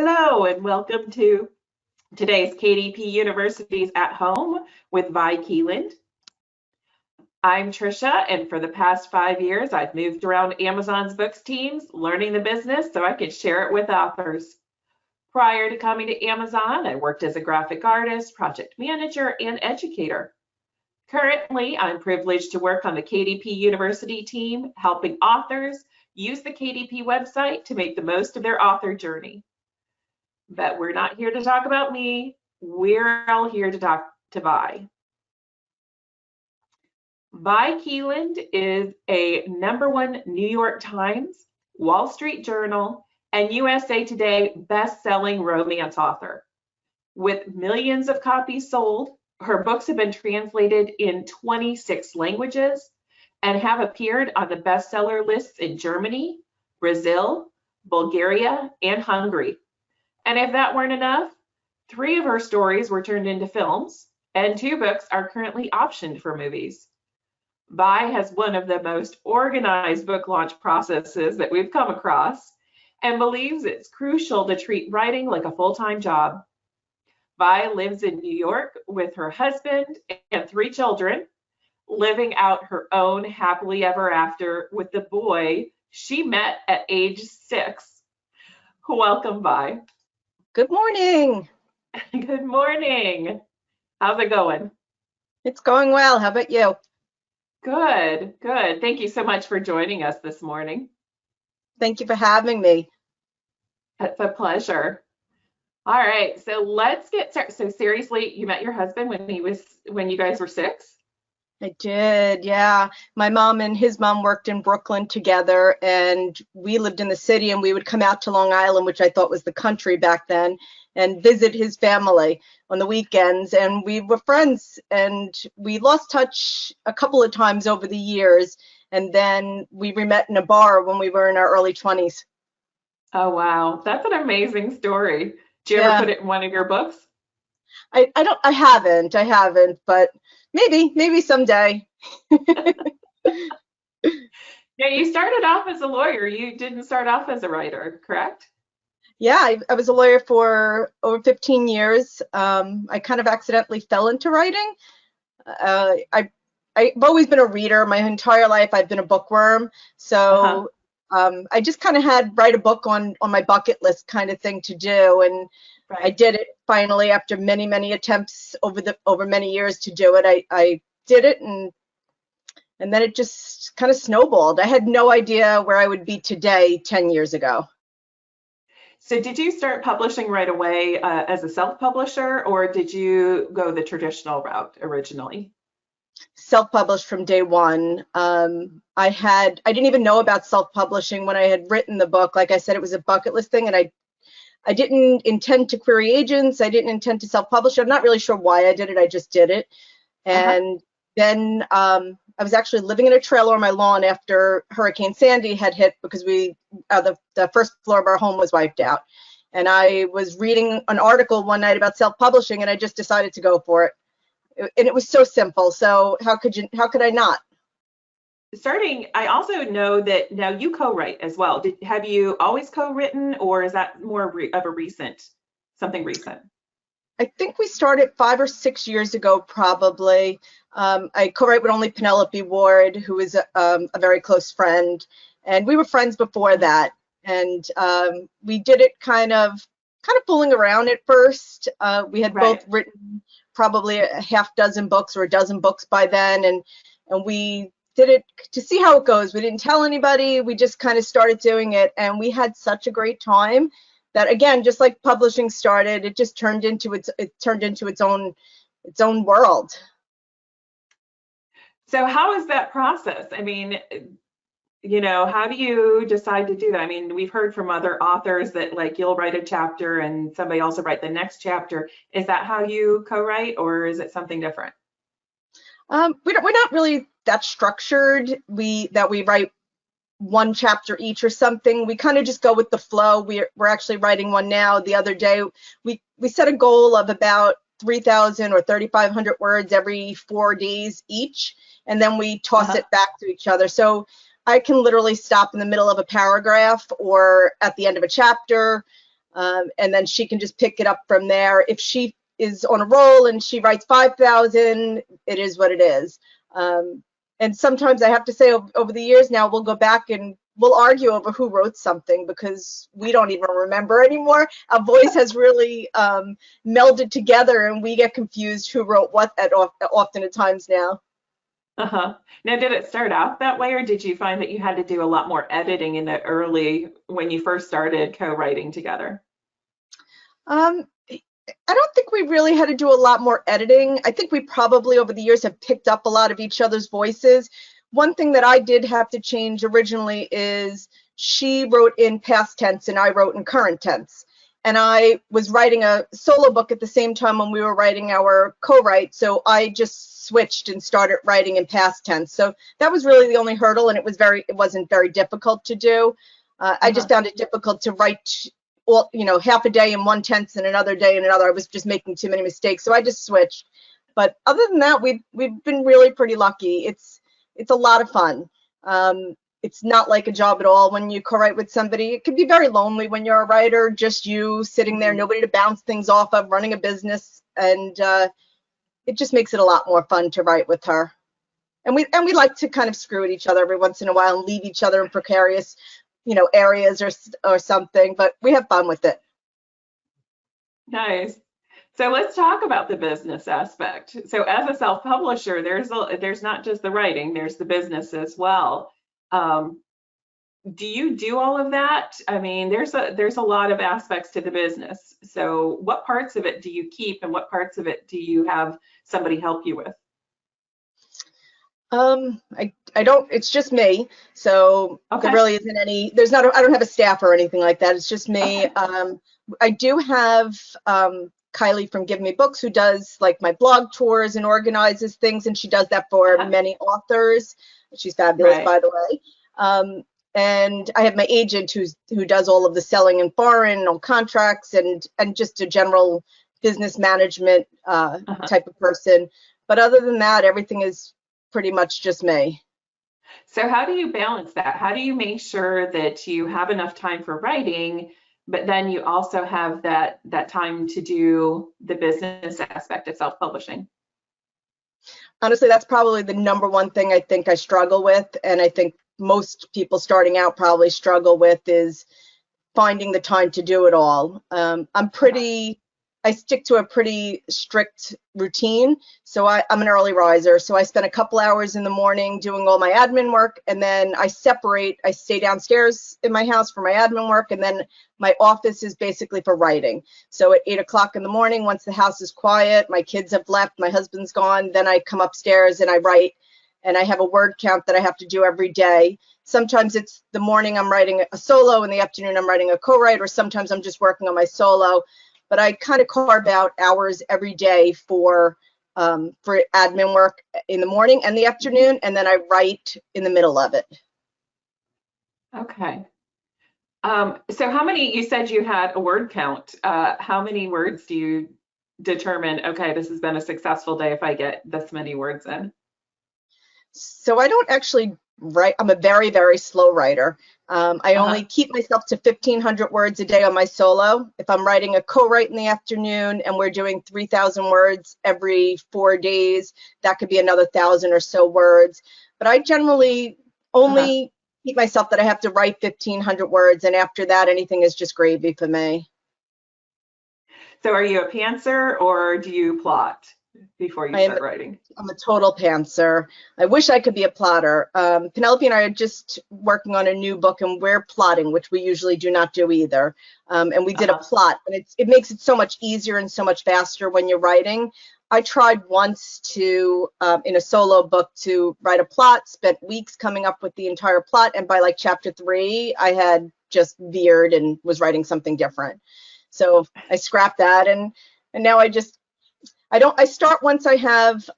Hello and welcome to today's KDP University's At Home with Vi Keeland. I'm Trisha, and for the past 5 years, I've moved around Amazon's books teams, learning the business so I could share it with authors. Prior to coming to Amazon, I worked as a graphic artist, project manager, and educator. Currently, I'm privileged to work on the KDP University team, helping authors use the KDP website to make the most of their author journey. But we're not here to talk about me. We're all here to talk to Vi. Vi Keeland is a #1 New York Times, Wall Street Journal, and USA Today best-selling romance author. With millions of copies sold, her books have been translated in 26 languages and have appeared on the bestseller lists in Germany, Brazil, Bulgaria, and Hungary. And if that weren't enough, 3 of her stories were turned into films, and 2 books are currently optioned for movies. Vi has one of the most organized book launch processes that we've come across and believes it's crucial to treat writing like a full-time job. Vi lives in New York with her husband and 3 children, living out her own happily ever after with the boy she met at age 6. Welcome, Vi. Good morning. Good morning. How's it going? It's going well. How about you? Good, good. Thank you so much for joining us this morning. Thank you for having me. It's a pleasure. All right, so let's get started. So seriously, you met your husband when you guys were 6? I did, yeah. My mom and his mom worked in Brooklyn together, and we lived in the city, and we would come out to Long Island, which I thought was the country back then, and visit his family on the weekends. And we were friends, and we lost touch a couple of times over the years, and then we met in a bar when we were in our early 20s. Oh, wow. That's an amazing story. Did you ever put it in one of your books? I haven't, but maybe someday. Now, you started off as a lawyer. You didn't start off as a writer, correct? Yeah, I was a lawyer for over 15 years. I kind of accidentally fell into writing. I've always been a reader my entire life. I've been a bookworm. So I just kind of had write a book on my bucket list kind of thing to do. And Right. I did it finally after many attempts over many years to do it. I did it, and then it just kind of snowballed. I had no idea where I would be today 10 years ago. So did you start publishing right away as a self-publisher, or did you go the traditional route originally? Self-published from day one. I didn't even know about self-publishing when I had written the book. Like I said, it was a bucket list thing, and I didn't intend to query agents. I didn't intend to self-publish. I'm not really sure why I did it. I just did it. And then I was actually living in a trailer on my lawn after Hurricane Sandy had hit, because the first floor of our home was wiped out. And I was reading an article one night about self-publishing, and I just decided to go for it. And it was so simple. So how could I not? I also know that now you co-write as well. Have you always co-written, or is that more of a something recent? I think we started 5 or 6 years ago, probably. I co-write with only Penelope Ward, who is a very close friend, and we were friends before that. And we did it kind of fooling around at first. We had both written probably a half dozen books or a dozen books by then, and we did it to see how it goes. We didn't tell anybody. We just kind of started doing it, and we had such a great time that, again, just like publishing started, it just turned into its own world. So how is that process? I mean, how do you decide to do that? I mean, we've heard from other authors that, like, you'll write a chapter and somebody else will write the next chapter. Is that how you co-write, or is it something different? We're not really that structured. That we write one chapter each or something. We kind of just go with the flow. We're actually writing one now. The other day, we set a goal of about 3,000 or 3,500 words every 4 days each, and then we toss it back to each other. So I can literally stop in the middle of a paragraph or at the end of a chapter. and then she can just pick it up from there. If she is on a roll and she writes 5,000, it is what it is. And sometimes I have to say, over the years now, we'll go back and we'll argue over who wrote something because we don't even remember anymore. Our voice has really melded together, and we get confused who wrote what often at times now. Uh-huh. Now, did it start out that way, or did you find that you had to do a lot more editing in the early, when you first started co-writing together? I don't think we really had to do a lot more editing. I think we probably over the years have picked up a lot of each other's voices. One thing that I did have to change originally is she wrote in past tense and I wrote in current tense. And I was writing a solo book at the same time when we were writing our co-write, so I just switched and started writing in past tense. So that was really the only hurdle, and it wasn't very difficult to do. I just found it difficult to write half a day in one tense and another day in another. I was just making too many mistakes, so I just switched. But other than that, we've been really pretty lucky. It's a lot of fun. It's not like a job at all when you co-write with somebody. It can be very lonely when you're a writer, just you sitting there, nobody to bounce things off of, running a business, and it just makes it a lot more fun to write with her. And we like to kind of screw at each other every once in a while and leave each other in precarious, areas or something, but we have fun with it. Nice. So let's talk about the business aspect. So as a self-publisher, there's not just the writing, there's the business as well. Do you do all of that? I mean, there's a lot of aspects to the business. So what parts of it do you keep and what parts of it do you have somebody help you with? I don't, it's just me. So there really isn't any, I don't have a staff or anything like that. It's just me. Okay. I do have, Kylie from Give Me Books, who does like my blog tours and organizes things, and she does that for many authors. She's fabulous, by the way. And I have my agent who does all of the selling and foreign and all contracts and just a general business management type of person. But other than that, everything is pretty much just me. So how do you balance that? How do you make sure that you have enough time for writing, but then you also have that time to do the business aspect of self-publishing? Honestly, that's probably the number one thing I think I struggle with, and I think most people starting out probably struggle with, is finding the time to do it all. I stick to a pretty strict routine. So I'm an early riser. So I spend a couple hours in the morning doing all my admin work, and then I stay downstairs in my house for my admin work, and then my office is basically for writing. So at 8 o'clock in the morning, once the house is quiet, my kids have left, my husband's gone, then I come upstairs and I write, and I have a word count that I have to do every day. Sometimes it's the morning I'm writing a solo, in the afternoon I'm writing a co-write, or sometimes I'm just working on my solo. But I kind of carve out hours every day for admin work in the morning and the afternoon, and then I write in the middle of it. Okay. So how many, you said you had a word count. How many words do you determine, okay, this has been a successful day if I get this many words in? So I don't actually write. I'm a very, very slow writer. I only keep myself to 1,500 words a day on my solo. If I'm writing a co-write in the afternoon and we're doing 3,000 words every 4 days, that could be another 1,000 or so words. But I generally only keep myself that I have to write 1,500 words, and after that, anything is just gravy for me. So are you a pantser, or do you plot before you start writing? I'm a total pantser. I wish I could be a plotter. Penelope and I are just working on a new book, and we're plotting, which we usually do not do either. And we did a plot, and it makes it so much easier and so much faster when you're writing. I tried once to, in a solo book, to write a plot, spent weeks coming up with the entire plot, and by like chapter 3, I had just veered and was writing something different. So I scrapped that, and now I start once I have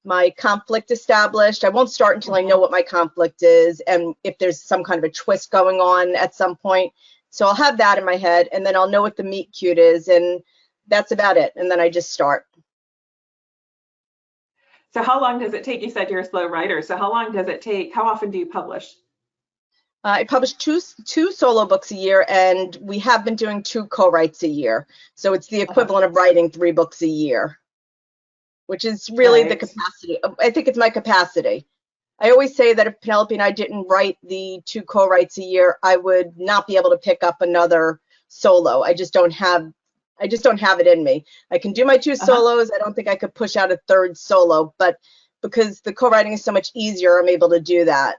my conflict established. I won't start until I know what my conflict is and if there's some kind of a twist going on at some point. So I'll have that in my head, and then I'll know what the meet cute is, and that's about it. And then I just start. So how long does it take? You said you're a slow writer. So how long does it take? How often do you publish? I publish two solo books a year, and we have been doing 2 co-writes a year. So it's the equivalent of writing 3 books a year, which is really the capacity. I think it's my capacity. I always say that if Penelope and I didn't write the 2 co-writes a year, I would not be able to pick up another solo. I just don't have it in me. I can do my 2 solos. I don't think I could push out a 3rd solo, but because the co-writing is so much easier, I'm able to do that.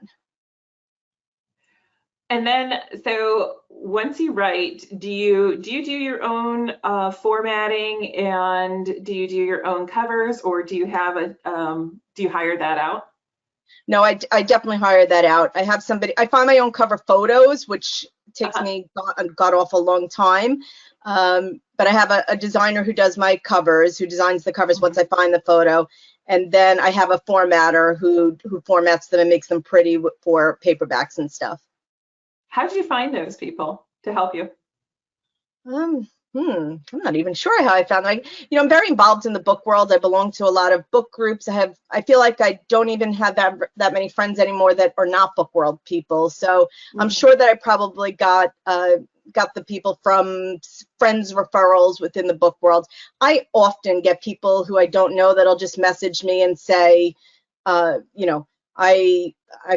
And then, so once you write, do you do your own formatting, and do you do your own covers, or do you have a do you hire that out? No, I definitely hire that out. I have somebody. I find my own cover photos, which takes me god awful long time. But I have a designer who does my covers, who designs the covers once I find the photo. And then I have a formatter who formats them and makes them pretty for paperbacks and stuff. How did you find those people to help you? I'm not even sure how I found them. I'm very involved in the book world. I belong to a lot of book groups. I feel like I don't even have that many friends anymore that are not book world people. So I'm sure that I probably got the people from friends referrals within the book world. I often get people who I don't know that'll just message me and say, I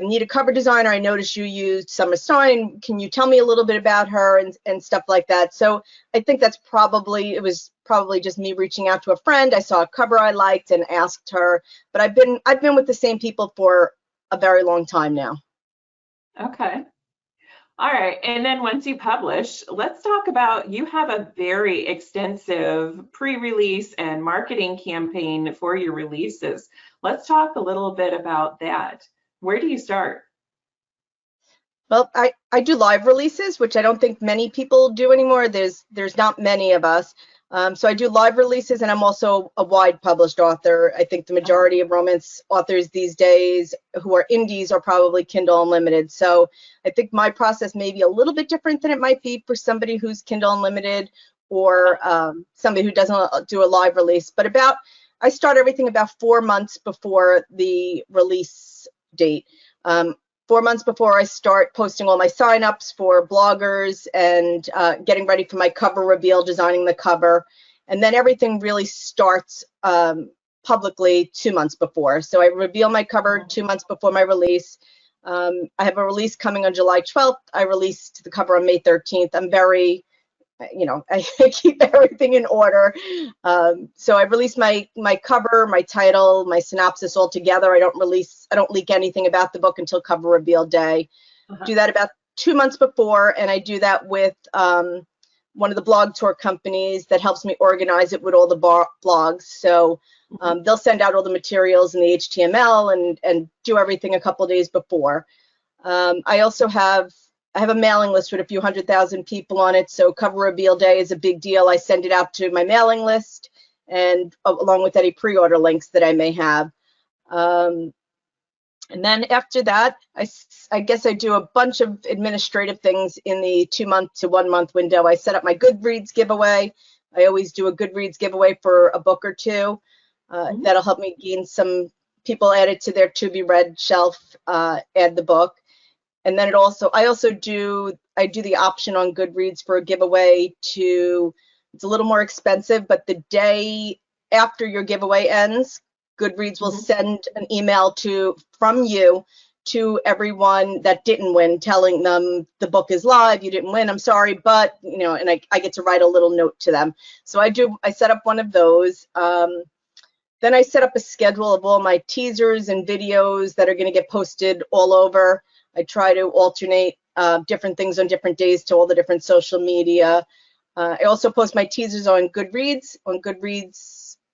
need a cover designer. I noticed you used Summer Stein. Can you tell me a little bit about her and stuff like that? So I think it was probably just me reaching out to a friend. I saw a cover I liked and asked her. But I've been with the same people for a very long time now. Okay. All right, and then once you publish, let's talk about, you have a very extensive pre-release and marketing campaign for your releases. Let's talk a little bit about that. Where do you start? Well, I do live releases, which I don't think many people do anymore. There's not many of us. So I do live releases, and I'm also a wide published author. I think the majority of romance authors these days who are indies are probably Kindle Unlimited. So I think my process may be a little bit different than it might be for somebody who's Kindle Unlimited or somebody who doesn't do a live release. But I start everything about 4 months before the release date. 4 months before I start posting all my signups for bloggers and getting ready for my cover reveal, designing the cover. And then everything really starts publicly 2 months before. So I reveal my cover 2 months before my release. I have a release coming on July 12th. I released the cover on May 13th. I'm very, I keep everything in order. So I release my cover, my title, my synopsis all together. I don't leak anything about the book until cover reveal day. Do that about 2 months before, and I do that with one of the blog tour companies that helps me organize it with all the blogs. So they'll send out all the materials and the HTML and do everything a couple of days before. I also have a mailing list with a few 100,000 people on it, so cover reveal day is a big deal. I send it out to my mailing list, and along with any pre-order links that I may have. And then after that, I guess I do a bunch of administrative things in the 2 month to 1 month window. I set up my Goodreads giveaway. I always do a Goodreads giveaway for a book or two. That'll help me gain some people added to their to be read shelf, add the book. And then I also do the option on Goodreads for a giveaway it's a little more expensive, but the day after your giveaway ends, Goodreads will send an email from you to everyone that didn't win, telling them the book is live, you didn't win, I'm sorry, but, and I get to write a little note to them. So I set up one of those. Then I set up a schedule of all my teasers and videos that are going to get posted all over. I try to alternate different things on different days to all the different social media. I also post my teasers on Goodreads.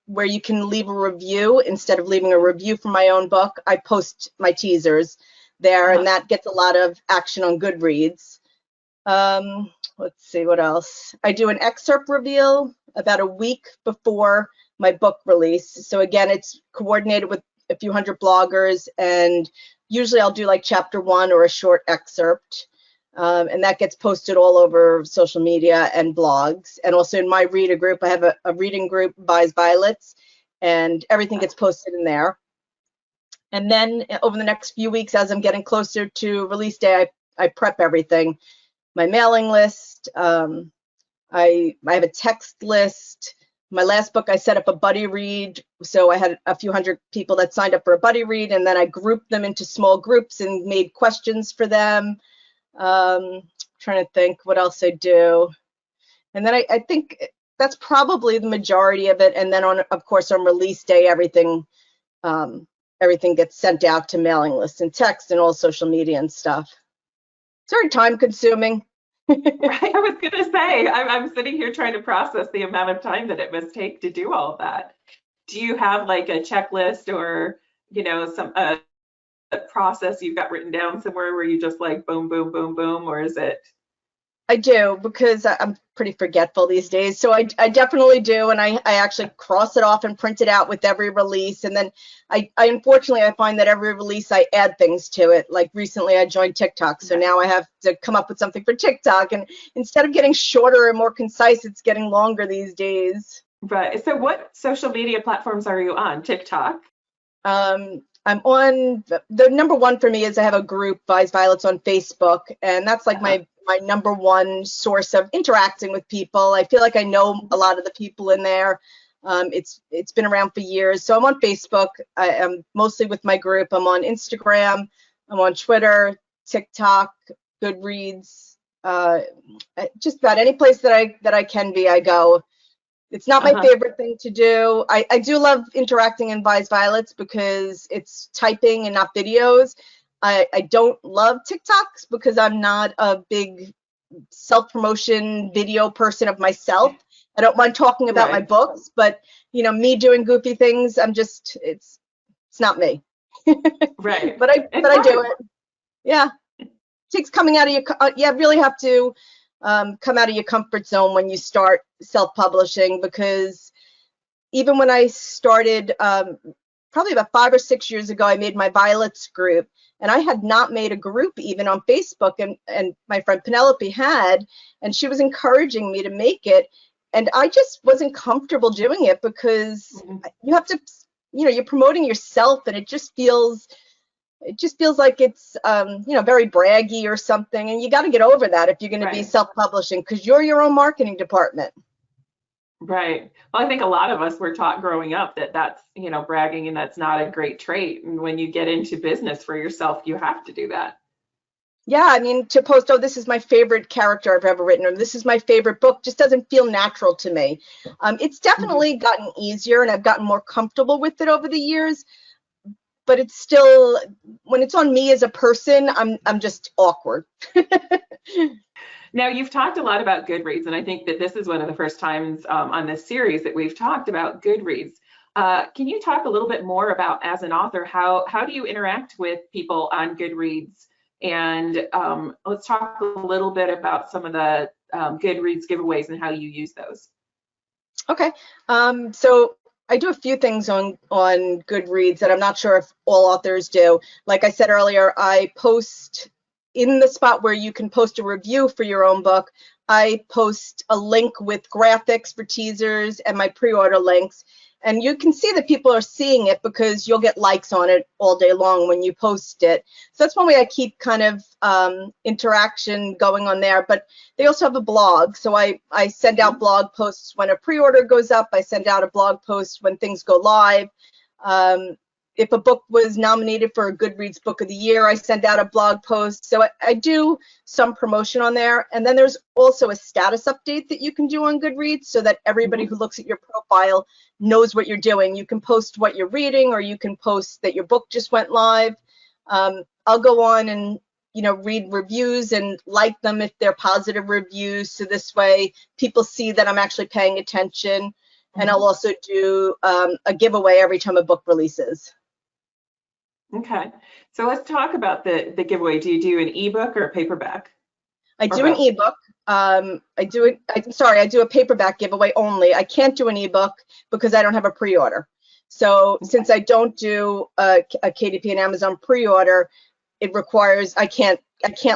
Where you can leave a review instead of leaving a review for my own book. I post my teasers there, and that gets a lot of action on Goodreads. Let's see what else. I do an excerpt reveal about a week before my book release. So again, it's coordinated with a few hundred bloggers, and usually I'll do like chapter 1 or a short excerpt. And that gets posted all over social media and blogs. And also in my reader group, I have a reading group, Buys Violets, and everything gets posted in there. And then over the next few weeks, as I'm getting closer to release day, I I prep everything. My mailing list. I have a text list. My last book, I set up a buddy read. So I had a few hundred people that signed up for a buddy read, and then I grouped them into small groups and made questions for them. Trying to think what else I do. And then I think that's probably the majority of it. And then of course, on release day, everything gets sent out to mailing lists and text and all social media and stuff. It's very time consuming. Right, I was going to say, I'm sitting here trying to process the amount of time that it must take to do all of that. Do you have like a checklist or, some a process you've got written down somewhere where you just like boom, boom, boom, boom, or is it? I do, because I'm pretty forgetful these days. So I definitely do. And I actually cross it off and print it out with every release. And then I unfortunately, I find that every release I add things to it. Like recently I joined TikTok. So now I have to come up with something for TikTok. And instead of getting shorter and more concise, it's getting longer these days. Right. So what social media platforms are you on? TikTok? I'm on, the number one for me is I have a group, Vi's Violets, on Facebook. And that's like my number one source of interacting with people. I feel like I know a lot of the people in there. It's been around for years. So I'm on Facebook. I am mostly with my group. I'm on Instagram. I'm on Twitter, TikTok, Goodreads. Just about any place that I can be, I go. It's not my favorite thing to do. I do love interacting in Vi's Violets because it's typing and not videos. I don't love TikToks because I'm not a big self-promotion video person of myself. I don't mind talking about my books, but me doing goofy things, it's not me. Right. But I do it. Yeah. It takes coming out of your, really have to come out of your comfort zone when you start self-publishing, because even when I started, probably about 5 or 6 years ago, I made my Violets group, and I had not made a group even on Facebook, and my friend Penelope had, and she was encouraging me to make it, and I just wasn't comfortable doing it because you have to, you're promoting yourself, and it just feels like it's very braggy or something, and you got to get over that if you're going to be self-publishing, because you're your own marketing department. Right. Well, I think a lot of us were taught growing up that that's, bragging, and that's not a great trait. And when you get into business for yourself, you have to do that. Yeah, I mean, to post, oh, this is my favorite character I've ever written, or this is my favorite book, just doesn't feel natural to me. It's definitely gotten easier, and I've gotten more comfortable with it over the years. But it's still, when it's on me as a person, I'm just awkward. Now, you've talked a lot about Goodreads, and I think that this is one of the first times on this series that we've talked about Goodreads. Can you talk a little bit more about, as an author, how do you interact with people on Goodreads? And let's talk a little bit about some of the Goodreads giveaways and how you use those. Okay. So I do a few things on Goodreads that I'm not sure if all authors do. Like I said earlier, I post in the spot where you can post a review for your own book. I post a link with graphics for teasers and my pre-order links. And you can see that people are seeing it because you'll get likes on it all day long when you post it. So that's one way I keep kind of interaction going on there. But they also have a blog. So I send out blog posts when a pre-order goes up. I send out a blog post when things go live. If a book was nominated for a Goodreads Book of the Year, I send out a blog post. So I do some promotion on there. And then there's also a status update that you can do on Goodreads so that everybody who looks at your profile knows what you're doing. You can post what you're reading, or you can post that your book just went live. I'll go on and read reviews and like them if they're positive reviews. So this way people see that I'm actually paying attention. And I'll also do a giveaway every time a book releases. Okay, so let's talk about the giveaway. Do you do an ebook or a paperback? I do an ebook. I do a paperback giveaway only. I can't do an ebook because I don't have a pre-order. So since I don't do a KDP and Amazon pre-order, it requires, I can't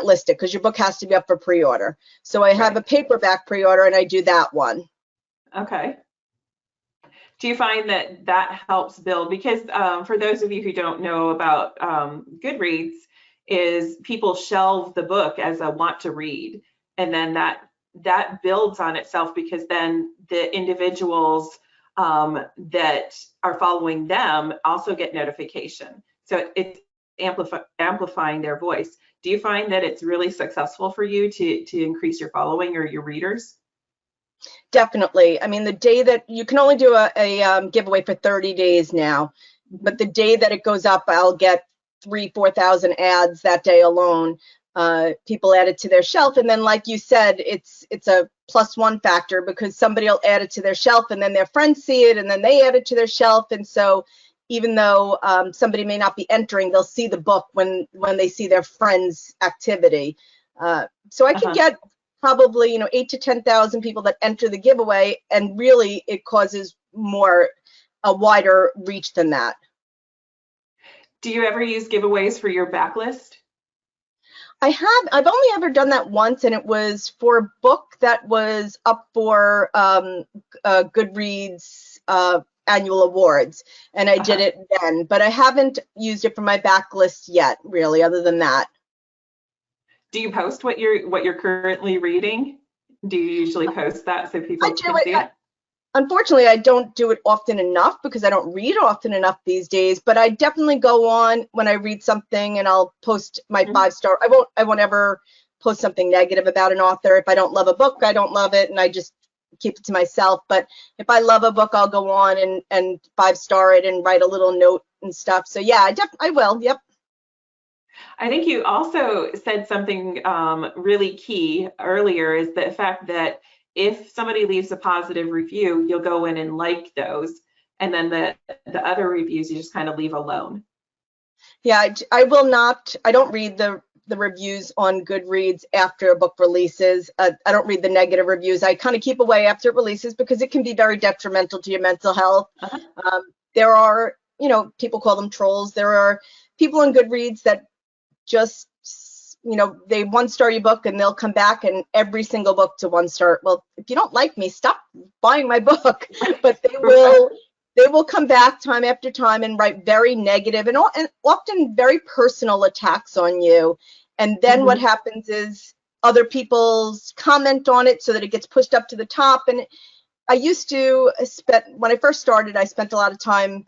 list it because your book has to be up for pre-order. So I have a paperback pre-order, and I do that one. Okay. Do you find that helps build? Because for those of you who don't know about Goodreads, is people shelve the book as a want to read, and then that builds on itself, because then the individuals that are following them also get notification. So it's amplifying their voice. Do you find that it's really successful for you to increase your following or your readers? Definitely. I mean, the day that you can only do a giveaway for 30 days now, but the day that it goes up, I'll get 4,000 ads that day alone. People add it to their shelf, and then, like you said, it's a +1 factor, because somebody will add it to their shelf, and then their friends see it, and then they add it to their shelf. And so, even though somebody may not be entering, they'll see the book when they see their friends' activity. So I can get probably 8,000 to 10,000 people that enter the giveaway, and really it causes a wider reach than that. Do you ever use giveaways for your backlist? I've only ever done that once, and it was for a book that was up for Goodreads annual awards, and I did it then, but I haven't used it for my backlist yet, really, other than that. Do you post what you're currently reading? Do you usually post that so people can see it? Unfortunately, I don't do it often enough, because I don't read often enough these days, but I definitely go on when I read something, and I'll post my 5-star. I won't ever post something negative about an author. If I don't love a book, I don't love it, and I just keep it to myself. But if I love a book, I'll go on and 5-star it and write a little note and stuff. So yeah, I will. Yep. I think you also said something really key earlier, is the fact that if somebody leaves a positive review, you'll go in and like those, and then the other reviews you just kind of leave alone. Yeah, I will not. I don't read the reviews on Goodreads after a book releases. I don't read the negative reviews. I kind of keep away after it releases, because it can be very detrimental to your mental health. There are, people call them trolls. There are people on Goodreads that just, they 1-star your book, and they'll come back and every single book to 1-star. Well, if you don't like me, stop buying my book. But they will come back time after time and write very negative and often very personal attacks on you. And then what happens is other people's comment on it, so that it gets pushed up to the top. And I used to when I first started, I spent a lot of time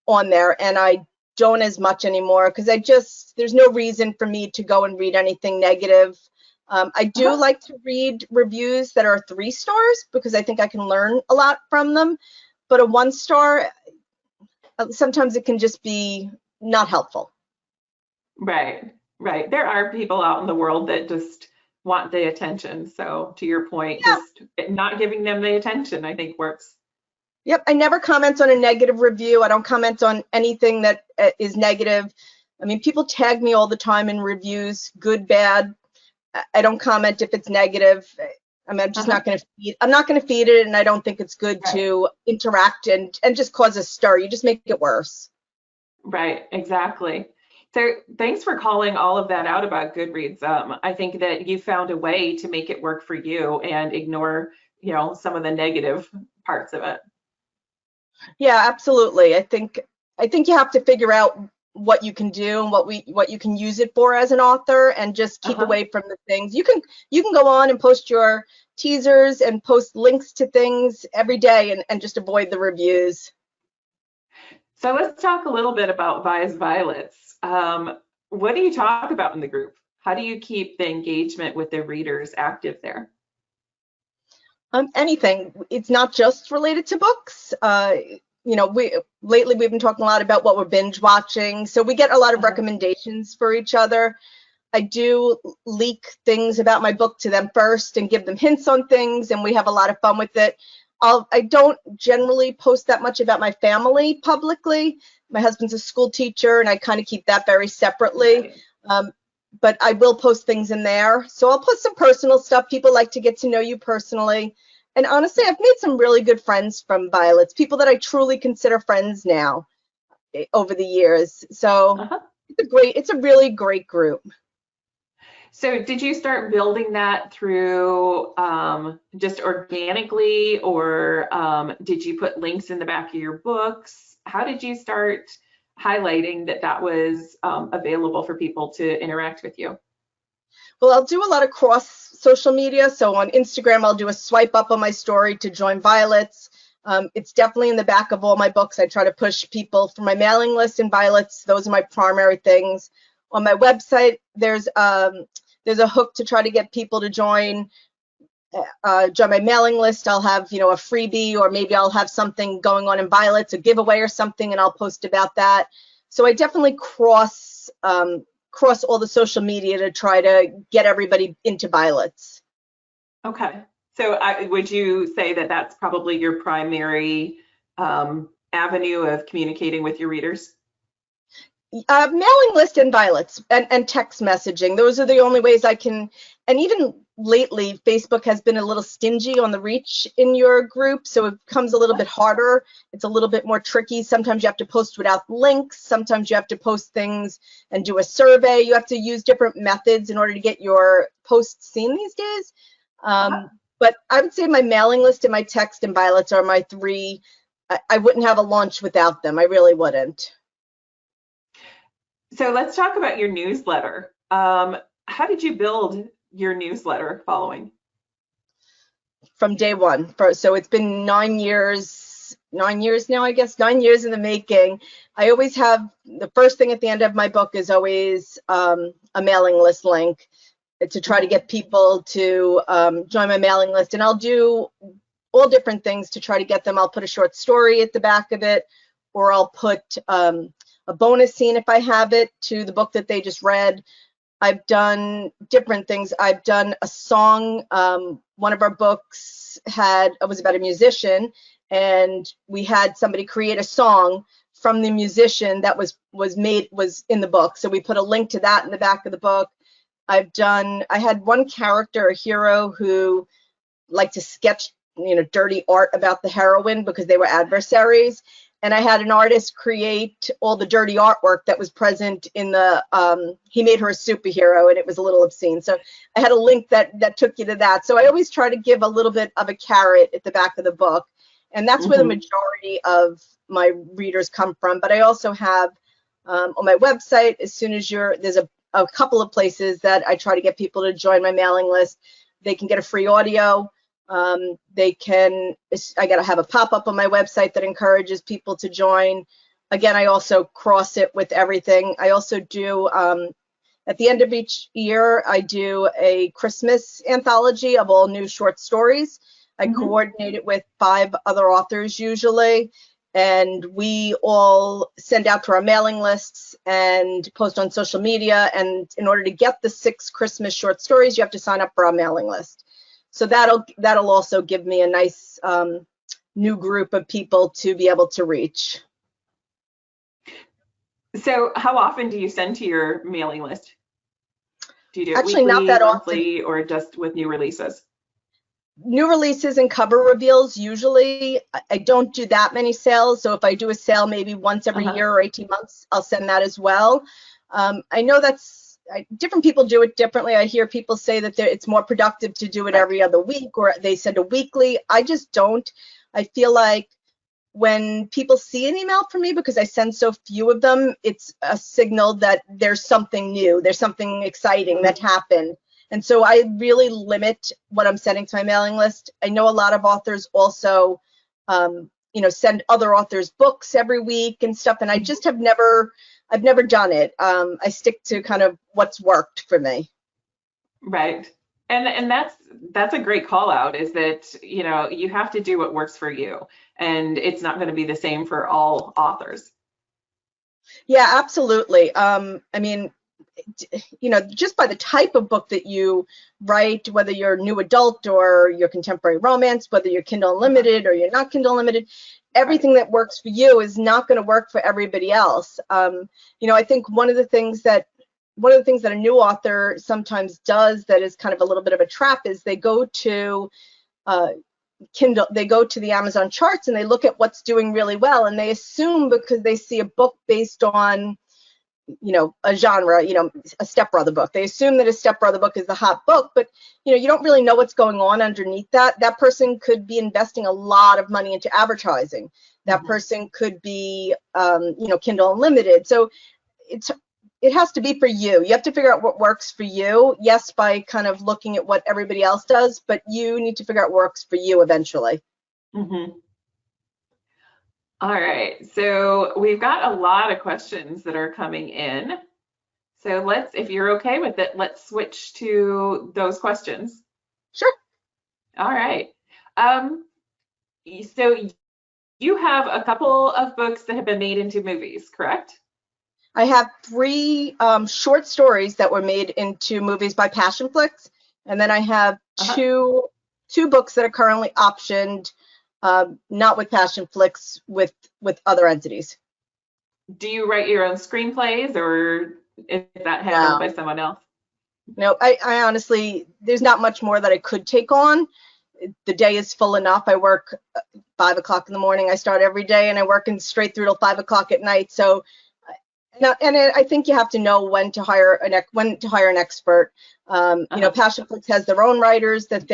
on there, and I don't as much anymore, because there's no reason for me to go and read anything negative. I do like to read reviews that are 3 stars, because I think I can learn a lot from them. But a 1-star, sometimes it can just be not helpful. Right. There are people out in the world that just want the attention. So to your point, just not giving them the attention, I think, works. Yep, I never comment on a negative review. I don't comment on anything that is negative. I mean, people tag me all the time in reviews, good, bad. I don't comment if it's negative. I mean, I'm just not going to feed. I'm not going to feed it, and I don't think it's good to interact and just cause a stir. You just make it worse. Right, exactly. So thanks for calling all of that out about Goodreads. I think that you found a way to make it work for you and ignore, some of the negative parts of it. Yeah, absolutely. I think you have to figure out what you can do and what you can use it for as an author, and just keep away from the things. You can go on and post your teasers and post links to things every day, and just avoid the reviews. So let's talk a little bit about Vi's Violets. What do you talk about in the group? How do you keep the engagement with the readers active there? Anything. It's not just related to books. Lately we've been talking a lot about what we're binge watching, so we get a lot of recommendations for each other. I do leak things about my book to them first and give them hints on things, and we have a lot of fun with it. I don't generally post that much about my family publicly. My husband's a school teacher, and I kind of keep that very separately. But I will post things in there. So I'll put some personal stuff. People like to get to know you personally. And honestly, I've made some really good friends from Violets, people that I truly consider friends now over the years. So it's a really great group. So did you start building that through just organically, or did you put links in the back of your books? How did you start highlighting that that was available for people to interact with you? Well, I'll do a lot of cross social media. So on Instagram, I'll do a swipe up on my story to join Violets. It's definitely in the back of all my books. I try to push people for my mailing list and Violets. Those are my primary things. On my website, there's a hook to try to get people to join my mailing list. I'll have, a freebie, or maybe I'll have something going on in Violets, a giveaway or something, and I'll post about that. So I definitely cross all the social media to try to get everybody into Violets. Okay. So would you say that that's probably your primary avenue of communicating with your readers? Mailing list and Violets and text messaging. Those are the only ways I can. And even lately, Facebook has been a little stingy on the reach in your group, so it becomes a little bit harder. It's a little bit more tricky. Sometimes you have to post without links. Sometimes you have to post things and do a survey. You have to use different methods in order to get your posts seen these days. But I would say my mailing list and my text and Violets are my three. I wouldn't have a launch without them. I really wouldn't. So let's talk about your newsletter. How did you build your newsletter following? From day one. So it's been 9 years now, I guess, 9 years in the making. I always have, the first thing at the end of my book is always a mailing list link to try to get people to join my mailing list. And I'll do all different things to try to get them. I'll put a short story at the back of it, or I'll put a bonus scene if I have it to the book that they just read. I've done different things. I've done a song. One of our books was about a musician, and we had somebody create a song from the musician that was in the book. So we put a link to that in the back of the book. I had one character, a hero, who liked to sketch, dirty art about the heroine because they were adversaries. And I had an artist create all the dirty artwork that was present in he made her a superhero, and it was a little obscene. So I had a link that took you to that. So I always try to give a little bit of a carrot at the back of the book. And that's where the majority of my readers come from. But I also have on my website, as soon as there's a couple of places that I try to get people to join my mailing list. They can get a free audio. I got to have a pop-up on my website that encourages people to join. Again, I also cross it with everything. I also do, at the end of each year, I do a Christmas anthology of all new short stories. I coordinate it with 5 other authors usually, and we all send out to our mailing lists and post on social media. And in order to get the 6 Christmas short stories, you have to sign up for our mailing list. So that'll also give me a nice new group of people to be able to reach. So how often do you send to your mailing list? Do you do it Actually, weekly, not that monthly, often. or just with new releases? New releases and cover reveals, usually. I don't do that many sales. So if I do a sale maybe once every year or 18 months, I'll send that as well. I know different people do it differently. I hear people say that it's more productive to do it every other week, or they send a weekly. I just don't. I feel like when people see an email from me, because I send so few of them, it's a signal that there's something new, there's something exciting that happened. And so I really limit what I'm sending to my mailing list. I know a lot of authors also, send other authors books every week and stuff, and I just I've never done it. I stick to kind of what's worked for me. Right. And that's a great call out, is that, you have to do what works for you, and it's not going to be the same for all authors. Yeah, absolutely. I mean, just by the type of book that you write, whether you're new adult or you're contemporary romance, whether you're Kindle Unlimited or you're not Kindle Unlimited, everything that works for you is not going to work for everybody else. I think one of the things that a new author sometimes does that is kind of a little bit of a trap is they go to Kindle, they go to the Amazon charts and they look at what's doing really well, and they assume because they see a book based on a genre, a stepbrother book. They assume that a stepbrother book is the hot book, but you don't really know what's going on underneath that. That person could be investing a lot of money into advertising. That person could be, Kindle Unlimited. So it has to be for you. You have to figure out what works for you. Yes, by kind of looking at what everybody else does, but you need to figure out what works for you eventually. Mm-hmm. All right, so we've got a lot of questions that are coming in. So if you're okay with it, let's switch to those questions. Sure. All right. So you have a couple of books that have been made into movies, correct? I have 3 short stories that were made into movies by Passionflix, and then I have two books that are currently optioned, not with Passionflix, with other entities. Do you write your own screenplays, or is that handled by someone else? No, I honestly, there's not much more that I could take on. The day is full enough. I work 5 o'clock in the morning. I start every day, and I work straight through till 5 o'clock at night. So, I think you have to know when to hire an expert. Passionflix has their own writers that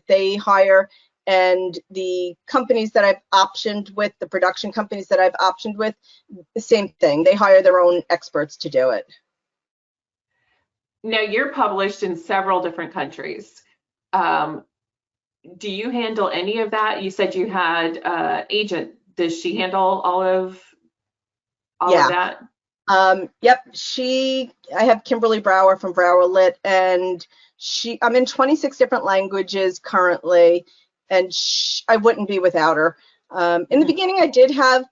they hire, and the companies that I've optioned with, the production companies that I've optioned with, the same thing. They hire their own experts to do it. Now, you're published in several different countries. Do you handle any of that? You said you had agent. Does she handle all of that? Yep. I have Kimberly Brower from Brower Lit, and I'm in 26 different languages currently, and I wouldn't be without her. In the beginning,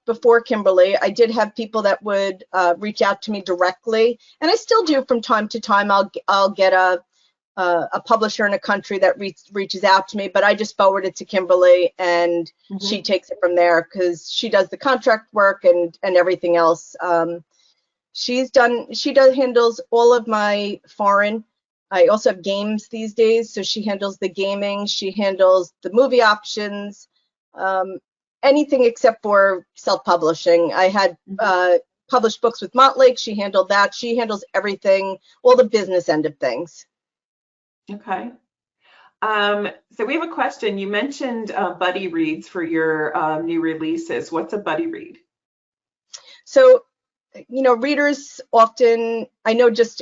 before Kimberly, I did have people that would reach out to me directly, and I still do from time to time. I'll get a publisher in a country that reaches out to me, but I just forward it to Kimberly, and she takes it from there because she does the contract work and everything else. She handles all of my foreign. I also have games these days, so she handles the gaming. She handles the movie options, anything except for self-publishing. I had published books with Montlake. She handled that. She handles everything, all the business end of things. Okay. So we have a question. You mentioned buddy reads for your new releases. What's a buddy read? So, readers often, I know just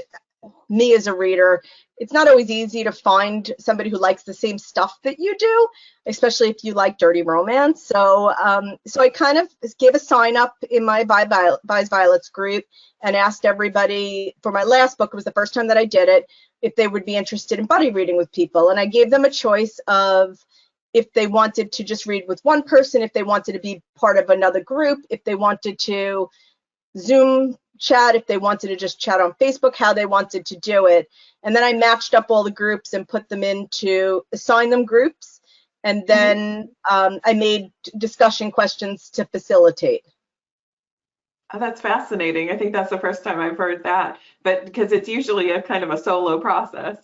me as a reader, it's not always easy to find somebody who likes the same stuff that you do, especially if you like dirty romance. So I kind of gave a sign up in my Buys Violets group and asked everybody, for my last book, it was the first time that I did it, if they would be interested in buddy reading with people. And I gave them a choice of if they wanted to just read with one person, if they wanted to be part of another group, if they wanted to Zoom chat, if they wanted to just chat on Facebook, how they wanted to do it. And then I matched up all the groups and put them assign them groups. And then I made discussion questions to facilitate. Oh, that's fascinating. I think that's the first time I've heard that, but because it's usually a kind of a solo process.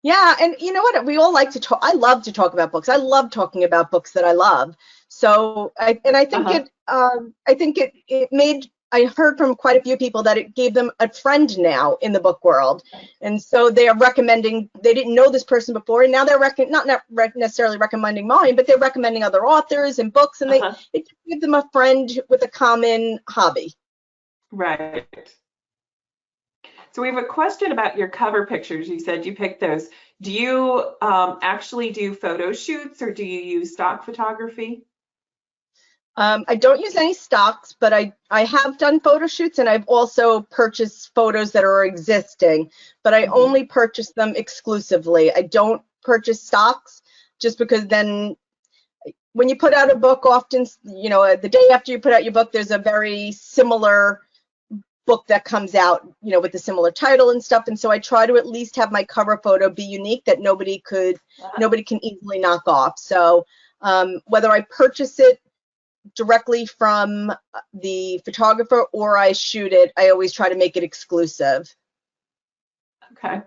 Yeah, and you know what? We all like to talk. I love to talk about books. I love talking about books that I love. So I think it made. I heard from quite a few people that it gave them a friend now in the book world, and so they are recommending. They didn't know this person before, and now they're not necessarily recommending mine, but they're recommending other authors and books, and it gives them a friend with a common hobby. Right. So we have a question about your cover pictures. You said you picked those. Do you actually do photo shoots, or do you use stock photography? I don't use any stocks, but I have done photo shoots, and I've also purchased photos that are existing, but I only purchase them exclusively. I don't purchase stocks just because then when you put out a book, often, the day after you put out your book, there's a very similar book that comes out, with a similar title and stuff. And so I try to at least have my cover photo be unique, that nobody can easily knock off. So whether I purchase it directly from the photographer or I shoot it, I always try to make it exclusive. Okay.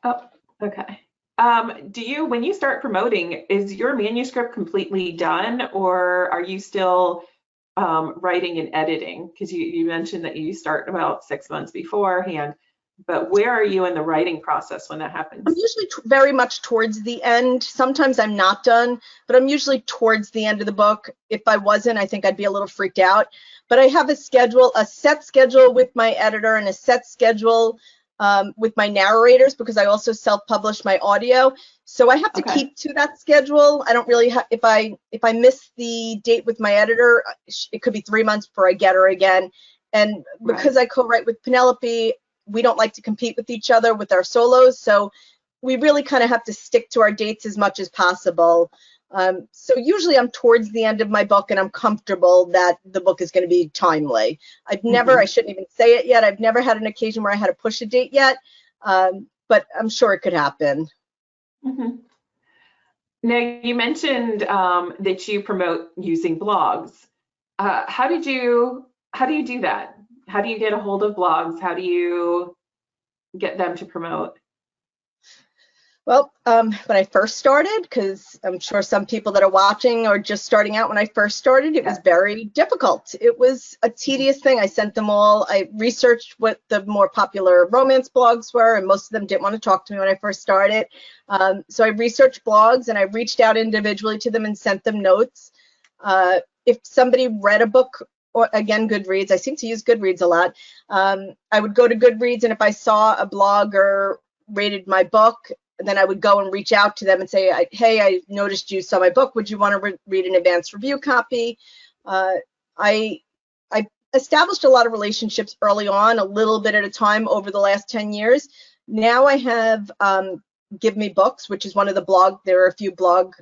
Oh, okay. When you start promoting, is your manuscript completely done, or are you still writing and editing? Because you mentioned that you start about 6 months beforehand, but where are you in the writing process when that happens? I'm usually very much towards the end. Sometimes I'm not done, but I'm usually towards the end of the book. If I wasn't, I think I'd be a little freaked out. But I have a schedule, a set schedule with my editor and a set schedule with my narrators, because I also self-publish my audio. So I have to keep to that schedule. I don't really have, if I miss the date with my editor, it could be 3 months before I get her again. And because I co-write with Penelope, we don't like to compete with each other with our solos. So we really kind of have to stick to our dates as much as possible. So usually I'm towards the end of my book and I'm comfortable that the book is going to be timely. I've never, I shouldn't even say it yet, I've never had an occasion where I had to push a date yet, but I'm sure it could happen. Now, you mentioned that you promote using blogs. How do you do that? How do you get a hold of blogs? How do you get them to promote? Well, when I first started, because I'm sure some people that are watching are just starting out, when I first started, it was very difficult. It was a tedious thing. I sent them all. I researched what the more popular romance blogs were, and most of them didn't want to talk to me when I first started. So I researched blogs and I reached out individually to them and sent them notes. If somebody read a book, or again, Goodreads, I seem to use Goodreads a lot. I would go to Goodreads, and if I saw a blogger rated my book, then I would go and reach out to them and say, hey, I noticed you saw my book. Would you want to read an advanced review copy? I established a lot of relationships early on, a little bit at a time over the last 10 years. Now I have Give Me Books, which is one of the there are a few blog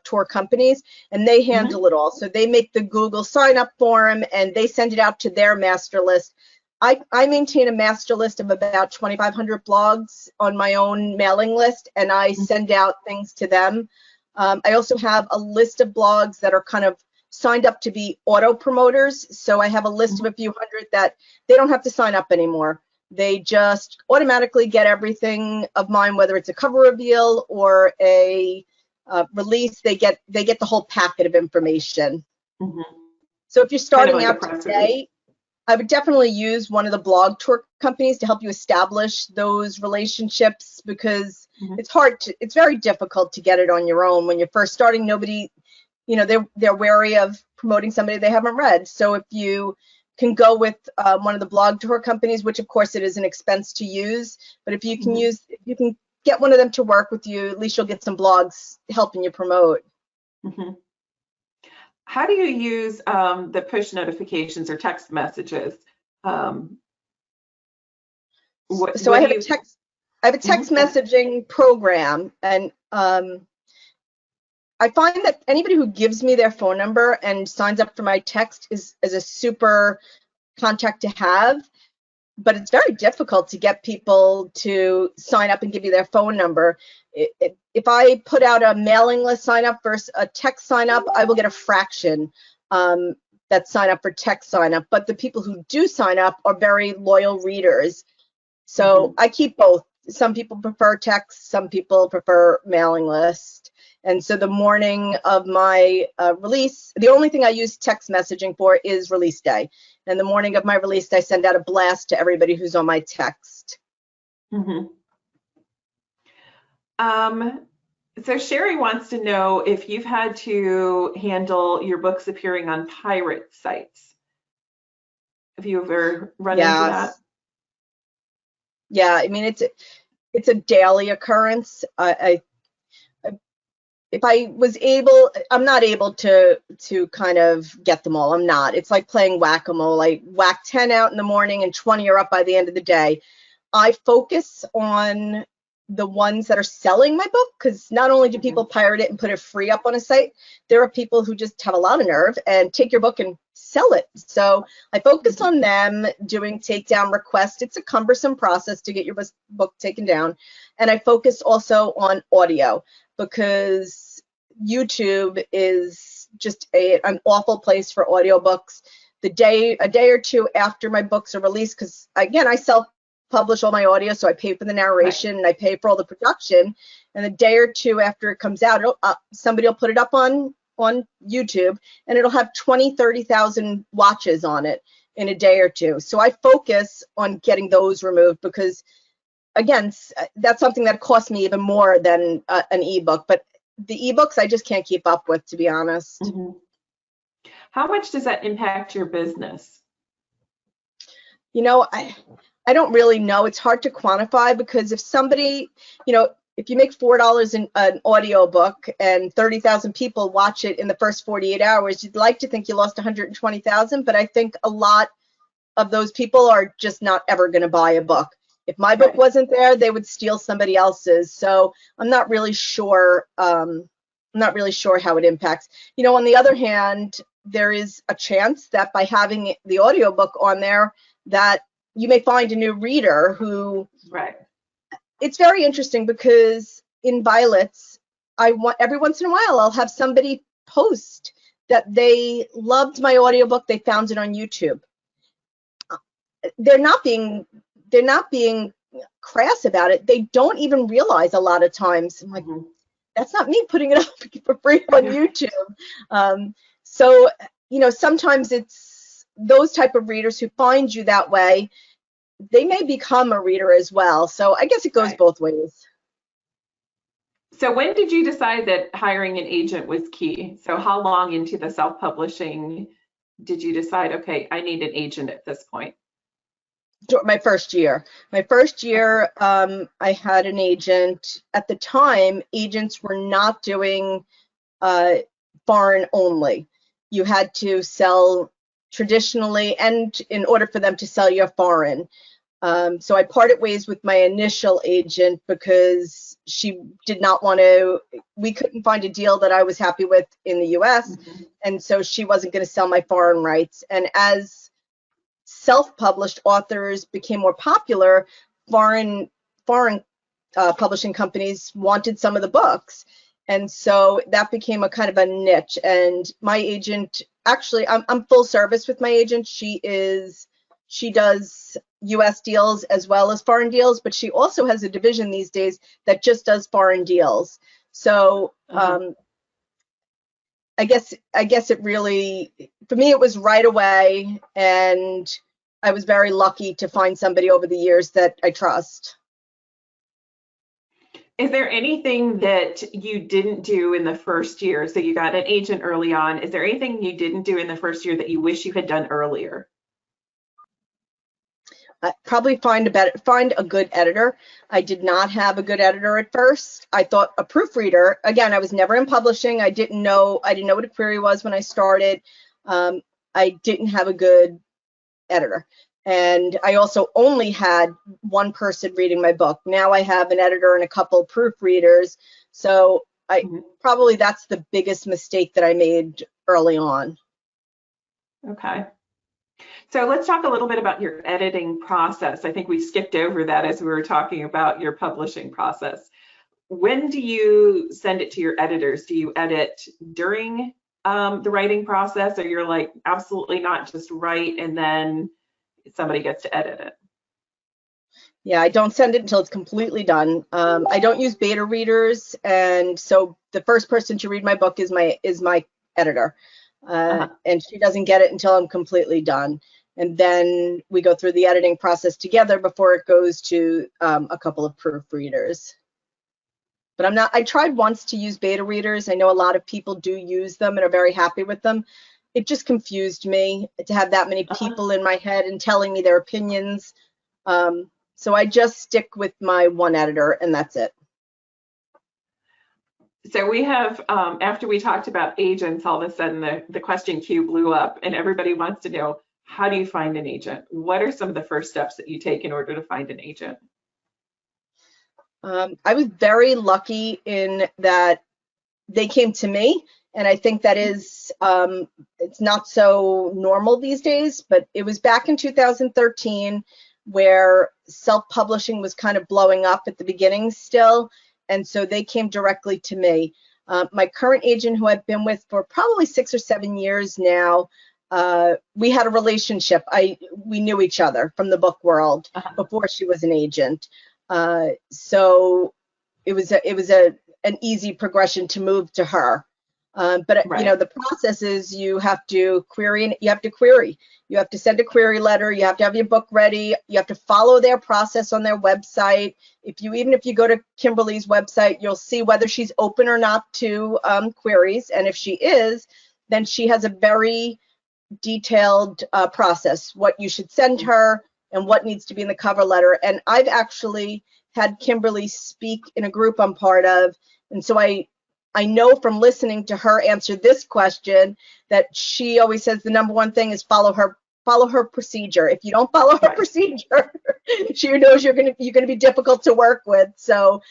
tour companies, and they handle it all. So they make the Google sign up form and they send it out to their master list. I maintain a master list of about 2,500 blogs on my own mailing list, and I send out things to them. I also have a list of blogs that are kind of signed up to be auto promoters. So I have a list of a few hundred that they don't have to sign up anymore. They just automatically get everything of mine, whether it's a cover reveal or a release. They get the whole packet of information. So if you're starting out today, I would definitely use one of the blog tour companies to help you establish those relationships, because it's very difficult to get it on your own. When you're first starting, nobody, they're wary of promoting somebody they haven't read. So if you can go with one of the blog tour companies, which of course it is an expense to use, but if you can you can get one of them to work with you, at least you'll get some blogs helping you promote. How do you use the push notifications or text messages? So I have a text messaging program, and I find that anybody who gives me their phone number and signs up for my text is a super contact to have, but it's very difficult to get people to sign up and give you their phone number. If I put out a mailing list sign up versus a text sign up, I will get a fraction that sign up for text sign up, but the people who do sign up are very loyal readers. So I keep both. Some people prefer text, some people prefer mailing list. And so the morning of my release, the only thing I use text messaging for is release day. And the morning of my release, I send out a blast to everybody who's on my text. So Sherry wants to know if you've had to handle your books appearing on pirate sites. Have you ever run into that? Yeah, I mean, it's a daily occurrence. If I was able, I'm not able to kind of get them all. I'm not. It's like playing whack-a-mole. I whack 10 out in the morning and 20 are up by the end of the day. I focus on the ones that are selling my book, because not only do people pirate it and put it free up on a site, there are people who just have a lot of nerve and take your book and sell it. So I focus on them doing takedown requests. It's a cumbersome process to get your book taken down. And I focus also on audio, because YouTube is just an awful place for audiobooks. A day or two after my books are released, because again, I self-publish all my audio, so I pay for the narration and I pay for all the production. And a day or two after it comes out, somebody will put it up on on YouTube, and it'll have 20, 30,000 watches on it in a day or two. So I focus on getting those removed because, again, that's something that costs me even more than an ebook. But the ebooks I just can't keep up with, to be honest. Mm-hmm. How much does that impact your business? You know, I don't really know. It's hard to quantify because if somebody, you know, if you make $4 in an audio book and 30,000 people watch it in the first 48 hours, you'd like to think you lost 120,000, but I think a lot of those people are just not ever going to buy a book. If my book wasn't there, they would steal somebody else's. So I'm not really sure. I'm not really sure how it impacts. You know, on the other hand, there is a chance that by having the audiobook on there, that you may find a new reader who. Right. It's very interesting because in Violets, every once in a while I'll have somebody post that they loved my audiobook. They found it on YouTube. They're not being crass about it. They don't even realize a lot of times. I'm like, that's not me putting it up for free on YouTube. So, you know, sometimes it's those type of readers who find you that way. They may become a reader as well. So I guess it goes both ways. So when did you decide that hiring an agent was key? So how long into the self-publishing did you decide, okay, I need an agent at this point? My first year. I had an agent. At the time, agents were not doing foreign only. You had to sell traditionally, and in order for them to sell you foreign. So I parted ways with my initial agent because she did not want to, we couldn't find a deal that I was happy with in the US, and so she wasn't going to sell my foreign rights. And as self-published authors became more popular, foreign publishing companies wanted some of the books. And so that became a kind of a niche. And my agent, actually, I'm full service with my agent. She does US deals as well as foreign deals, but she also has a division these days that just does foreign deals. So I guess it really, for me, it was right away, and I was very lucky to find somebody over the years that I trust. Is there anything that you didn't do in the first year? So you got an agent early on. Is there anything you didn't do in the first year that you wish you had done earlier? Probably find a good editor. I did not have a good editor at first. I thought a proofreader. Again, I was never in publishing. I didn't know what a query was when I started. I didn't have a good editor. And I also only had one person reading my book. Now I have an editor and a couple proofreaders. So probably that's the biggest mistake that I made early on. Okay. So let's talk a little bit about your editing process. I think we skipped over that as we were talking about your publishing process. When do you send it to your editors? Do you edit during the writing process, or you're like, absolutely not, just write and then somebody gets to edit it? Yeah, I don't send it until it's completely done. I don't use beta readers, and so the first person to read my book is my editor, and she doesn't get it until I'm completely done. And then we go through the editing process together before it goes to a couple of proofreaders. But I tried once to use beta readers. I know a lot of people do use them and are very happy with them. It just confused me to have that many people in my head and telling me their opinions. So I just stick with my one editor, and that's it. So we have, after we talked about agents, all of a sudden the question queue blew up, and everybody wants to know, how do you find an agent? What are some of the first steps that you take in order to find an agent? I was very lucky in that they came to me, and I think that is, it's not so normal these days, but it was back in 2013 where self-publishing was kind of blowing up at the beginning still, and so they came directly to me. My current agent, who I've been with for probably 6 or 7 years now, we had a relationship. We knew each other from the book world before she was an agent. So it was an easy progression to move to her. But Right. you know, the process is you have to query, and you have to query. You have to send a query letter. You have to have your book ready. You have to follow their process on their website. Even if you go to Kimberly's website, you'll see whether she's open or not to queries. And if she is, then she has a very detailed process, what you should send her and what needs to be in the cover letter. And I've actually had Kimberly speak in a group I'm part of. And so I know from listening to her answer this question that she always says the number one thing is follow her procedure. If you don't follow her procedure, she knows you're gonna be difficult to work with. So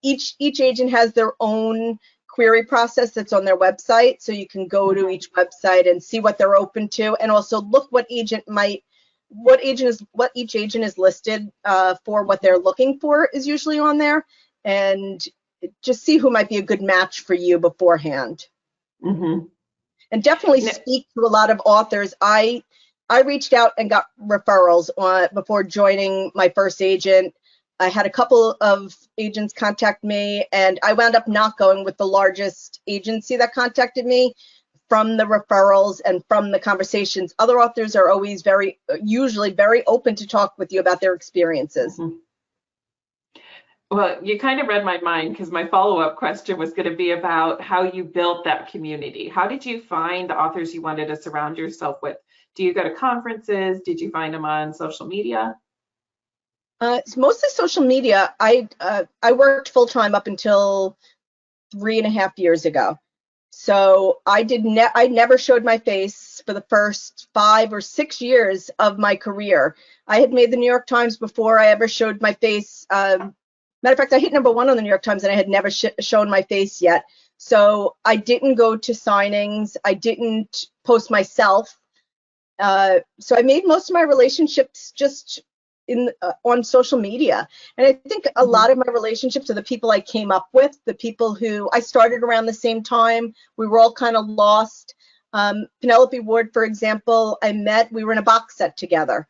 each agent has their own query process that's on their website, so you can go to each website and see what they're open to, and also look what each agent is listed for, what they're looking for is usually on there, and just see who might be a good match for you beforehand. Mm-hmm. And definitely speak to a lot of authors. I reached out and got referrals before joining my first agent. I had a couple of agents contact me, and I wound up not going with the largest agency that contacted me from the referrals and from the conversations. Other authors are always usually very open to talk with you about their experiences. Mm-hmm. Well, you kind of read my mind, because my follow-up question was going to be about how you built that community. How did you find the authors you wanted to surround yourself with? Do you go to conferences? Did you find them on social media? It's mostly social media. I worked full-time up until 3.5 years ago. So I never showed my face for the first 5 or 6 years of my career. I had made the New York Times before I ever showed my face. Matter of fact, I hit #1 on the New York Times, and I had never shown my face yet. So I didn't go to signings. I didn't post myself. So I made most of my relationships just on social media. And I think a lot of my relationships are the people I came up with, the people who I started around the same time. We were all kind of lost. Penelope Ward, for example, we were in a box set together.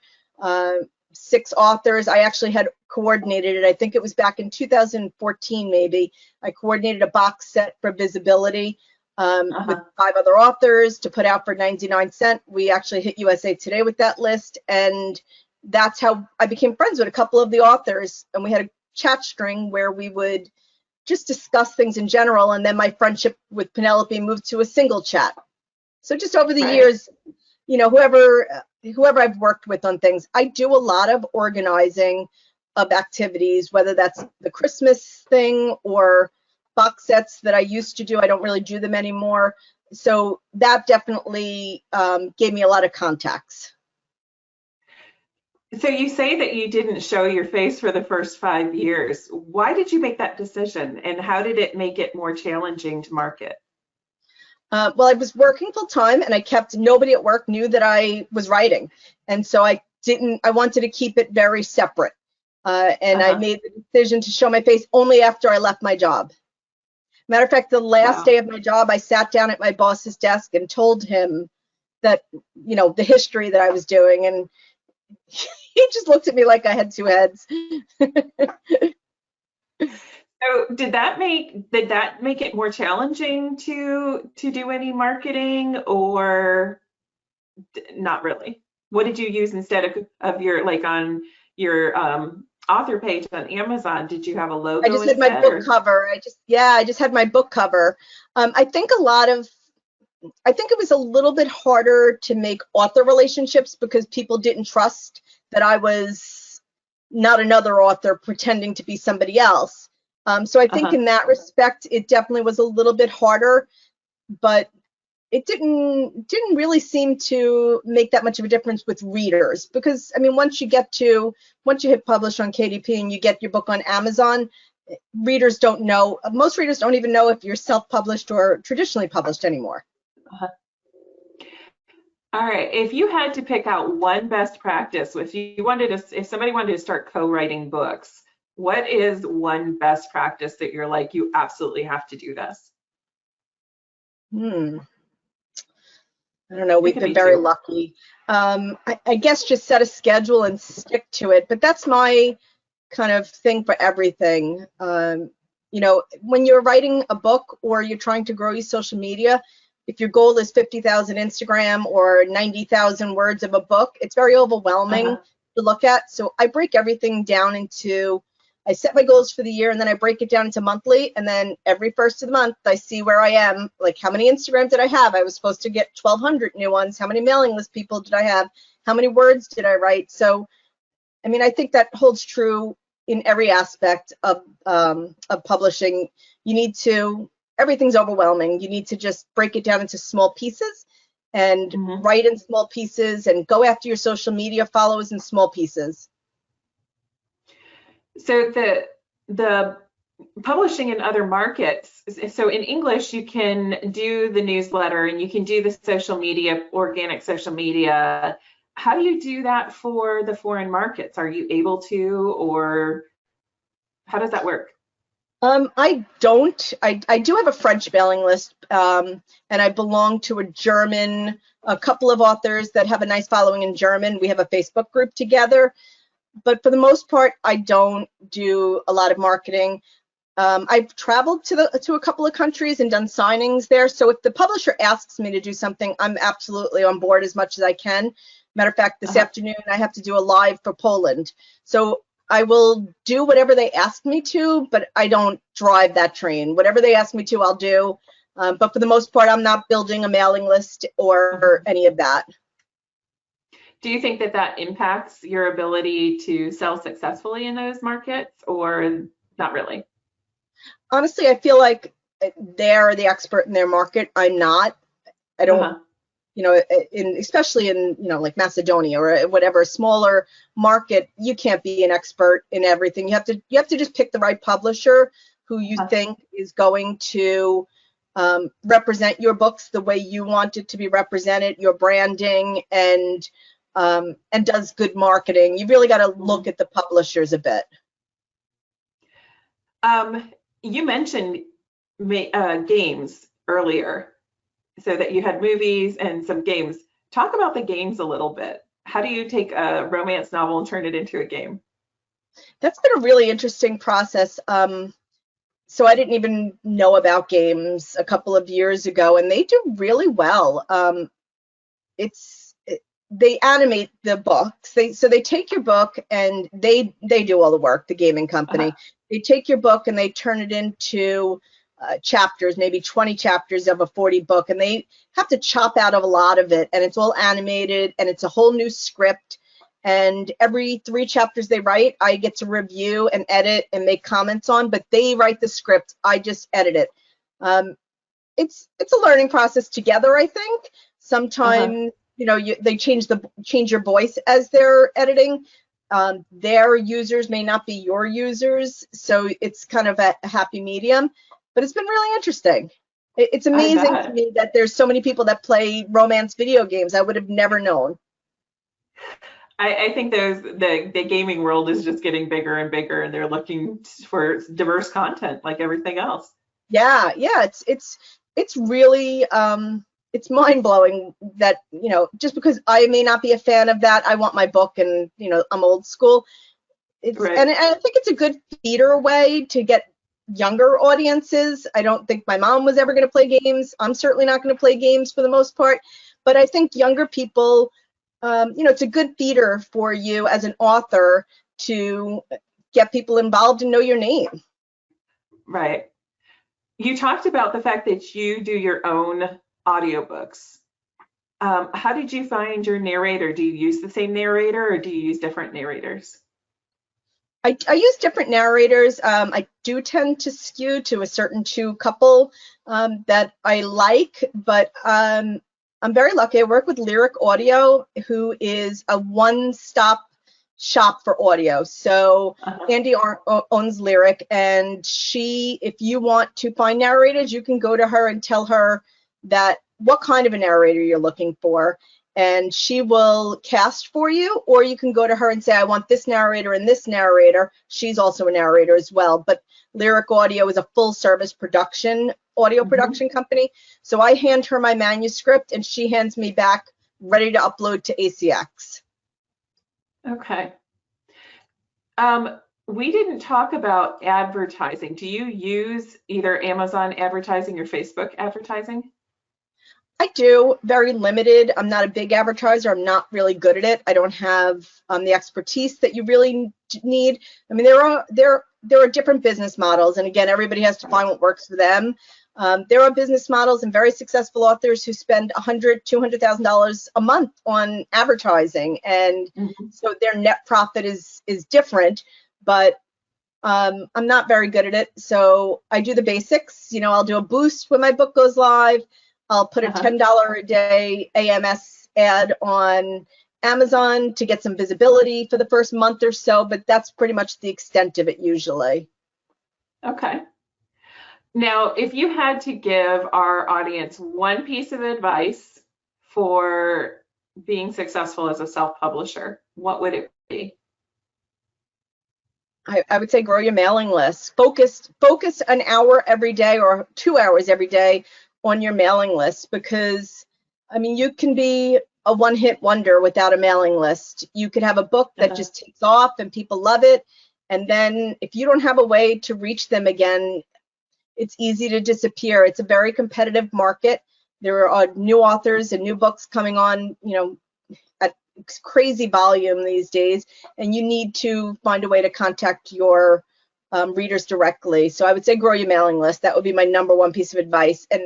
6 authors. I actually had coordinated it. I think it was back in 2014, maybe. I coordinated a box set for Visibility with 5 other authors to put out for 99¢. We actually hit USA Today with that list, and that's how I became friends with a couple of the authors. And we had a chat string where we would just discuss things in general, and then my friendship with Penelope moved to a single chat. So just over the years, you know, whoever I've worked with on things, I do a lot of organizing of activities, whether that's the Christmas thing or box sets that I used to do. I don't really do them anymore. So that definitely gave me a lot of contacts. So you say that you didn't show your face for the first 5 years. Why did you make that decision, and how did it make it more challenging to market? Well, I was working full time, and nobody at work knew that I was writing. And so I wanted to keep it very separate. And I made the decision to show my face only after I left my job. Matter of fact, the last day of my job, I sat down at my boss's desk and told him that, you know, the history that I was doing. And he just looked at me like I had 2 heads. So did that make it more challenging to do any marketing, or not really? What did you use instead of your, like, on your author page on Amazon? Did you have a logo? I just had my book cover. I just had my book cover. I think it was a little bit harder to make author relationships because people didn't trust that I was not another author pretending to be somebody else. So I think in that respect, it definitely was a little bit harder, but it didn't really seem to make that much of a difference with readers, because I mean, once you hit publish on KDP and you get your book on Amazon, readers don't know. Most readers don't even know if you're self-published or traditionally published anymore. All right. If you had to pick out one best practice, if somebody wanted to start co-writing books, what is one best practice that you're like, you absolutely have to do this? I don't know. We've been very lucky. I guess just set a schedule and stick to it. But that's my kind of thing for everything. You know, when you're writing a book or you're trying to grow your social media, if your goal is 50,000 Instagram or 90,000 words of a book, it's very overwhelming to look at. So I break everything down into, I set my goals for the year and then I break it down into monthly. And then every first of the month, I see where I am, like how many Instagrams did I have? I was supposed to get 1,200 new ones. How many mailing list people did I have? How many words did I write? So, I mean, I think that holds true in every aspect of publishing. You need to, everything's overwhelming. You need to just break it down into small pieces and write in small pieces and go after your social media followers in small pieces. So the publishing in other markets, so in English, you can do the newsletter and you can do the social media, organic social media. How do you do that for the foreign markets? Are you able to, or how does that work? I don't. I do have a French mailing list, and I belong to a couple of authors that have a nice following in German. We have a Facebook group together, but for the most part, I don't do a lot of marketing. I've traveled to a couple of countries and done signings there. So if the publisher asks me to do something, I'm absolutely on board as much as I can. Matter of fact, this afternoon I have to do a live for Poland. So I will do whatever they ask me to, but I don't drive that train. Whatever they ask me to, I'll do. But for the most part, I'm not building a mailing list or any of that. Do you think that that impacts your ability to sell successfully in those markets, or not really? Honestly, I feel like they're the expert in their market. I'm not. I don't, you know, especially in, you know, like Macedonia or whatever smaller market, you can't be an expert in everything. You have to just pick the right publisher who you think is going to represent your books the way you want it to be represented, your branding, and does good marketing. You really got to look at the publishers a bit. You mentioned games earlier, so that you had movies and some games. Talk about the games a little bit. How do you take a romance novel and turn it into a game? That's been a really interesting process. So I didn't even know about games a couple of years ago, and they do really well. They animate the books. So they take your book and they do all the work, the gaming company. They take your book and they turn it into chapters, maybe 20 chapters of a 40 book, and they have to chop out of a lot of it, and it's all animated and it's a whole new script. And every 3 chapters they write, I get to review and edit and make comments on, but they write the script, I just edit it. It's a learning process together, I think. Sometimes you know, they change your voice as they're editing. Their users may not be your users, so it's kind of a happy medium. But it's been really interesting. It's amazing to me that there's so many people that play romance video games. I would have never known. I think the gaming world is just getting bigger and bigger, and they're looking for diverse content like everything else. Yeah, it's really it's mind-blowing that, you know, just because I may not be a fan of that, I want my book, and, you know, I'm old school. And I think it's a good feeder way to get younger audiences. I don't think my mom was ever going to play games. I'm certainly not going to play games for the most part, but I think younger people, you know, it's a good feeder for you as an author to get people involved and know your name. Right. You talked about the fact that you do your own audiobooks. How did you find your narrator? Do you use the same narrator or do you use different narrators? I use different narrators. I do tend to skew to a certain couple that I like, but I'm very lucky. I work with Lyric Audio, who is a one-stop shop for audio. So Andy owns Lyric, and if you want to find narrators, you can go to her and tell her that what kind of a narrator you're looking for, and she will cast for you, or you can go to her and say, I want this narrator and this narrator. She's also a narrator as well, but Lyric Audio is a full service audio production company. So I hand her my manuscript and she hands me back ready to upload to ACX. Okay. we didn't talk about advertising. Do you use either Amazon advertising or Facebook advertising? I do, very limited. I'm not a big advertiser. I'm not really good at it. I don't have the expertise that you really need. I mean, there are different business models, and again, everybody has to find what works for them. There are business models and very successful authors who spend $100,000, $200,000 a month on advertising, and so their net profit is different. But I'm not very good at it, so I do the basics. You know, I'll do a boost when my book goes live. I'll put a $10 a day AMS ad on Amazon to get some visibility for the first month or so, but that's pretty much the extent of it usually. Okay. Now, if you had to give our audience one piece of advice for being successful as a self-publisher, what would it be? I would say grow your mailing list. Focus an hour every day or 2 hours every day on your mailing list, because I mean, you can be a one-hit wonder without a mailing list. You could have a book that just takes off and people love it, and then if you don't have a way to reach them again, it's easy to disappear. It's a very competitive market. There are new authors and new books coming on, you know, at crazy volume these days, and you need to find a way to contact your readers directly. So I would say grow your mailing list. That would be my number one piece of advice. And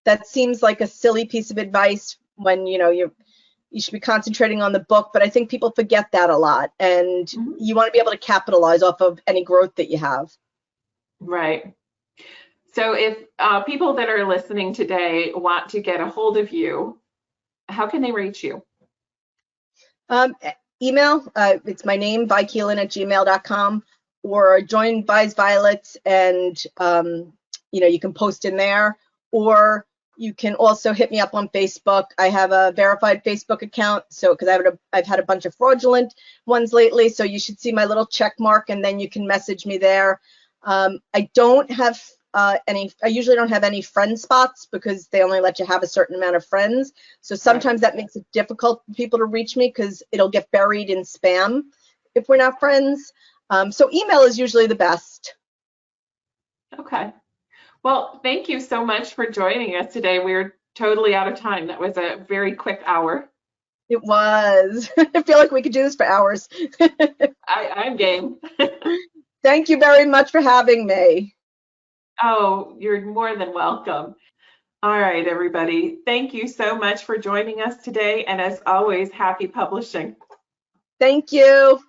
that seems like a silly piece of advice when, you know, you should be concentrating on the book, but I think people forget that a lot, and you want to be able to capitalize off of any growth that you have. Right. So if people that are listening today want to get a hold of you, how can they reach you? Email, it's my name, ViKeeland@gmail.com, or join Vi's Violets, and you know, you can post in there, or you can also hit me up on Facebook. I have a verified Facebook account, so because I've had a bunch of fraudulent ones lately, so you should see my little check mark, and then you can message me there. I don't have I usually don't have any friend spots because they only let you have a certain amount of friends. So sometimes that makes it difficult for people to reach me because it'll get buried in spam if we're not friends. So email is usually the best. Okay. Well, thank you so much for joining us today. We're totally out of time. That was a very quick hour. It was. I feel like we could do this for hours. I'm game. Thank you very much for having me. Oh, you're more than welcome. All right, everybody. Thank you so much for joining us today. And as always, happy publishing. Thank you.